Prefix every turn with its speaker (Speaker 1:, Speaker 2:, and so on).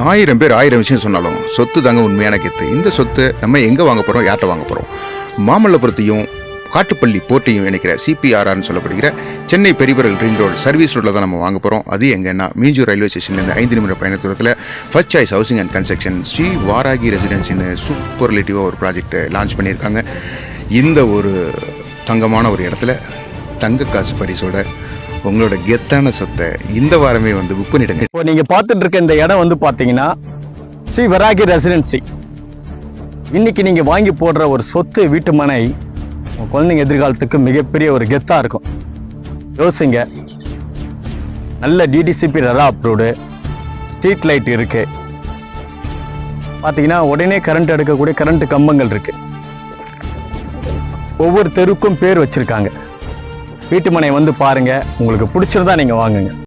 Speaker 1: 1000 பேர் 1000 விஷயம் சொன்னாலும் சொத்து தாங்க உண்மையான கெத்து. இந்த சொத்து நம்ம எங்கே வாங்க போகிறோம், யார்கிட்ட வாங்க போகிறோம்? மாமல்லபுரத்தையும் காட்டுப்பள்ளி போர்ட்டையும் இணைக்கிற சிபிஆர்ஆர்னு சொல்லப்படுகிற சென்னை பெரியபரல் ரிங் ரோடு சர்வீஸ் ரோட்டில் தான் நம்ம வாங்க போகிறோம். அது எங்கன்னா மீஞ்சூர் ரயில்வே ஸ்டேஷன்லேருந்து 5 நிமிட பயண தூரத்தில் first choice housing and construction Shri Varahi ரெசிடென்சின்னு சூப்பர்லேட்டிவாக ஒரு ப்ராஜெக்ட் லான்ச் பண்ணியிருக்காங்க. இந்த ஒரு தங்கமான ஒரு இடத்துல தங்க காசு பரிசோட உங்களோட கெத்தான சொத்தை இந்த வாரமே வந்து புக் பண்ணிடுங்க.
Speaker 2: இப்போ நீங்கள் பார்த்துட்டு இருக்க இந்த இடம் வந்து பார்த்தீங்கன்னா ஸ்ரீ வராகி ரெசிடென்சி. இன்னைக்கு நீங்கள் வாங்கி போடுற ஒரு சொத்து வீட்டு மனை உங்கள் குழந்தைங்க எதிர்காலத்துக்கு மிகப்பெரிய ஒரு கெத்தாக இருக்கும். யோசிங்க, நல்ல DTCP RERA approved, street light இருக்குது, பார்த்தீங்கன்னா உடனே கரண்ட் எடுக்கக்கூடிய கரண்ட் கம்பங்கள் இருக்குது, ஒவ்வொரு தெருவுக்கும் பேர் வச்சுருக்காங்க. வீட்டு மனை வந்து பாருங்கள், உங்களுக்கு பிடிச்சிருந்தா நீங்கள் வாங்குங்க.